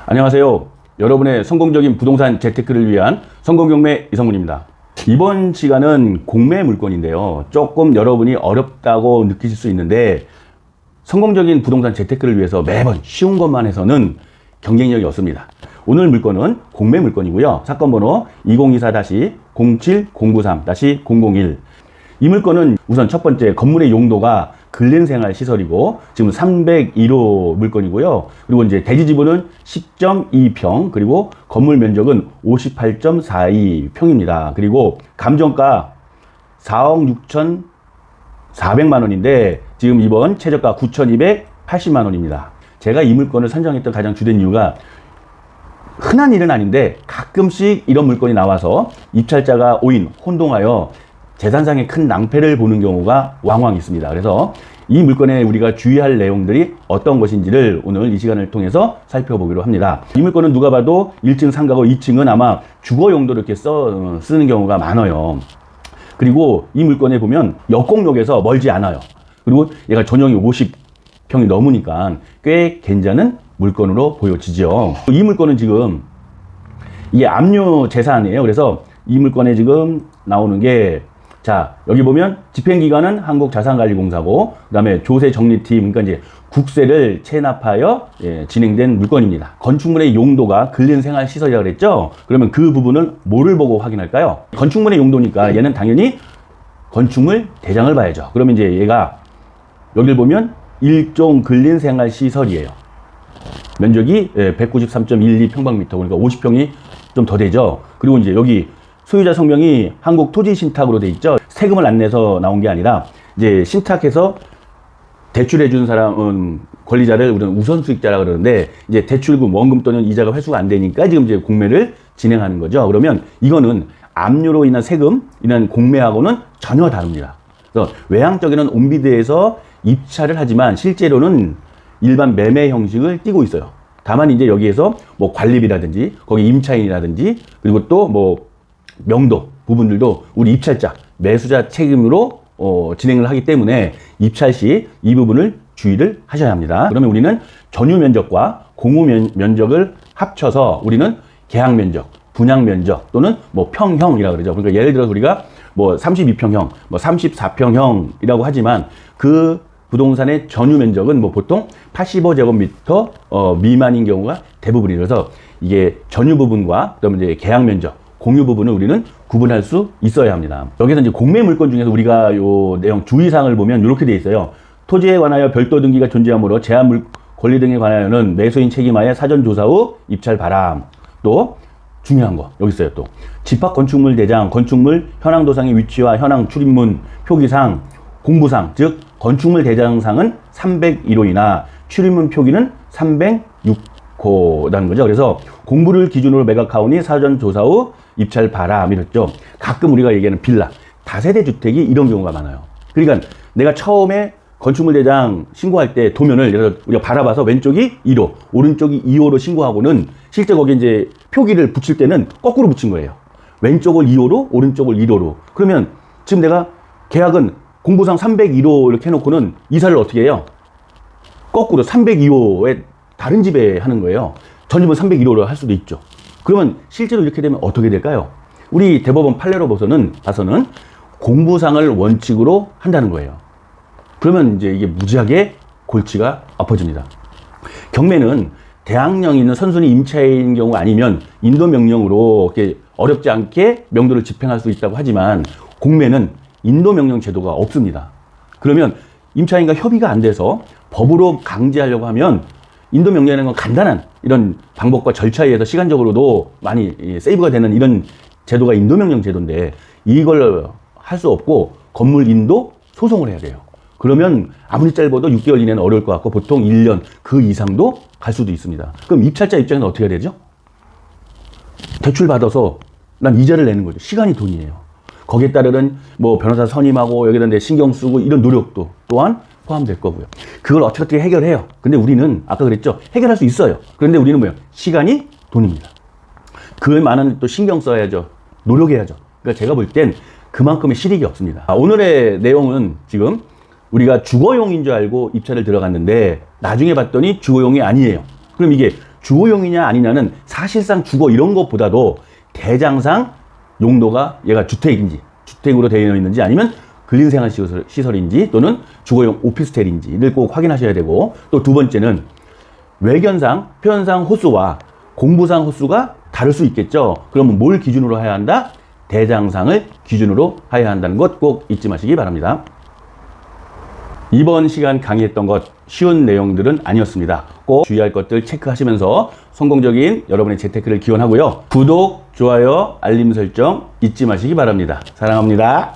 안녕하세요. 여러분의 성공적인 부동산 재테크를 위한 성공경매 이성문입니다. 이번 시간은 공매 물건인데요. 조금 여러분이 어렵다고 느끼실 수 있는데 성공적인 부동산 재테크를 위해서 매번 쉬운 것만 해서는 경쟁력이 없습니다. 오늘 물건은 공매 물건이고요. 사건 번호 2024-07093-001. 이 물건은 우선 첫 번째 건물의 용도가 근린생활시설이고 지금 301호 물건이고요. 그리고 이제 대지지분은 10.2평, 그리고 건물 면적은 58.42평입니다. 그리고 감정가 4억 6,400만 원인데 지금 이번 최저가 9,280만 원입니다. 제가 이 물건을 선정했던 가장 주된 이유가 흔한 일은 아닌데 가끔씩 이런 물건이 나와서 입찰자가 오인, 혼동하여 재산상의 큰 낭패를 보는 경우가 왕왕 있습니다. 그래서 이 물건에 우리가 주의할 내용들이 어떤 것인지를 오늘 이 시간을 통해서 살펴보기로 합니다. 이 물건은 누가 봐도 1층 상가고 2층은 아마 주거 용도로 이렇게 쓰는 경우가 많아요. 그리고 이 물건에 보면 역공역에서 멀지 않아요. 그리고 얘가 전용이 50평이 넘으니까 꽤 괜찮은 물건으로 보여지죠. 이 물건은 지금 이게 압류 재산이에요. 그래서 이 물건에 지금 나오는 게, 자, 여기 보면 집행기관은 한국자산관리공사고, 그 다음에 조세정리팀, 그러니까 이제 국세를 체납하여 진행된 물건입니다. 건축물의 용도가 근린생활시설이라고 그랬죠? 그러면 그 부분은 뭐를 보고 확인할까요? 건축물의 용도니까 얘는 당연히 건축물 대장을 봐야죠. 그러면 이제 얘가 여기를 보면 일종 근린생활시설이에요. 면적이 193.12평방미터, 그러니까 50평이 좀 더 되죠. 그리고 이제 여기 소유자 성명이 한국토지신탁으로 돼 있죠. 세금을 안 내서 나온 게 아니라 이제 신탁해서 대출해 준 사람은 권리자를 우리는 우선 수익자라 그러는데, 이제 대출금, 원금 또는 이자가 회수가 안 되니까 지금 이제 공매를 진행하는 거죠. 그러면 이거는 압류로 인한 세금, 인한 공매하고는 전혀 다릅니다. 그래서 외향적에는 온비드에서 입찰을 하지만 실제로는 일반 매매 형식을 띠고 있어요. 다만 이제 여기에서 뭐 관리비라든지 거기 임차인이라든지 그리고 또 뭐 명도 부분들도 우리 입찰자, 매수자 책임으로 진행을 하기 때문에 입찰 시 이 부분을 주의를 하셔야 합니다. 그러면 우리는 전유 면적과 공유 면적을 합쳐서 우리는 계약 면적, 분양 면적 또는 뭐 평형이라고 그러죠. 그러니까 예를 들어서 우리가 뭐 32평형, 뭐 34평형이라고 하지만 그 부동산의 전유 면적은 뭐 보통 85제곱미터 미만인 경우가 대부분이라서 이게 전유 부분과 그다음에 이제 계약 면적, 공유 부분을 우리는 구분할 수 있어야 합니다. 여기서 이제 공매 물건 중에서 우리가 요 내용 주의사항을 보면 이렇게 돼 있어요. 토지에 관하여 별도 등기가 존재하므로 제한 권리 등에 관하여는 매수인 책임하에 사전 조사 후 입찰 바람. 또 중요한 거 여기 있어요. 또 집합 건축물 대장, 건축물 현황 도상의 위치와 현황 출입문 표기상, 공부상, 즉 건축물 대장상은 301호이나 출입문 표기는 306호라는 거죠. 그래서 공부를 기준으로 매각하오니 사전 조사 후 입찰 바람 이랬죠. 가끔 우리가 얘기하는 빌라, 다세대 주택이 이런 경우가 많아요. 그러니까 내가 처음에 건축물 대장 신고할 때 도면을 예를 들어 우리가 바라봐서 왼쪽이 1호, 오른쪽이 2호로 신고하고는 실제 거기 이제 표기를 붙일 때는 거꾸로 붙인 거예요. 왼쪽을 2호로, 오른쪽을 1호로. 그러면 지금 내가 계약은 공부상 301호 이렇게 해놓고는 이사를 어떻게 해요? 거꾸로 302호에 다른 집에 하는 거예요. 전집은 301호로 할 수도 있죠. 그러면 실제로 이렇게 되면 어떻게 될까요? 우리 대법원 판례로 봐서는 공부상을 원칙으로 한다는 거예요. 그러면 이제 이게 무지하게 골치가 아파집니다. 경매는 대항력 있는 선순위 임차인 경우 아니면 인도명령으로 이렇게 어렵지 않게 명도를 집행할 수 있다고 하지만 공매는 인도명령 제도가 없습니다. 그러면 임차인과 협의가 안 돼서 법으로 강제하려고 하면 인도명령이라는 건 간단한 이런 방법과 절차에 의해서 시간적으로도 많이 세이브가 되는 이런 제도가 인도명령 제도인데 이걸 할 수 없고 건물 인도 소송을 해야 돼요. 그러면 아무리 짧아도 6개월 이내는 어려울 것 같고 보통 1년 그 이상도 갈 수도 있습니다. 그럼 입찰자 입장에서 어떻게 해야 되죠? 대출 받아서 난 이자를 내는 거죠. 시간이 돈이에요. 거기에 따르는 뭐 변호사 선임하고 여기다 내 신경 쓰고 이런 노력도 또한 포함될 거고요. 그걸 어떻게 해결해요. 근데 우리는 아까 그랬죠. 해결할 수 있어요. 그런데 우리는 뭐예요? 시간이 돈입니다. 그에 많은 또 신경 써야죠. 노력해야죠. 그러니까 제가 볼 땐 그만큼의 실익이 없습니다. 오늘의 내용은 지금 우리가 주거용인 줄 알고 입찰을 들어갔는데 나중에 봤더니 주거용이 아니에요. 그럼 이게 주거용이냐 아니냐는 사실상 주거 이런 것보다도 대장상 용도가 얘가 주택으로 되어 있는지 아니면 근린생활 시설인지 또는 주거용 오피스텔인지를 꼭 확인하셔야 되고, 또 두 번째는 외견상, 표현상 호수와 공부상 호수가 다를 수 있겠죠. 그러면 뭘 기준으로 해야 한다? 대장상을 기준으로 해야 한다는 것 꼭 잊지 마시기 바랍니다. 이번 시간 강의했던 것 쉬운 내용들은 아니었습니다. 꼭 주의할 것들 체크하시면서 성공적인 여러분의 재테크를 기원하고요. 구독, 좋아요, 알림 설정 잊지 마시기 바랍니다. 사랑합니다.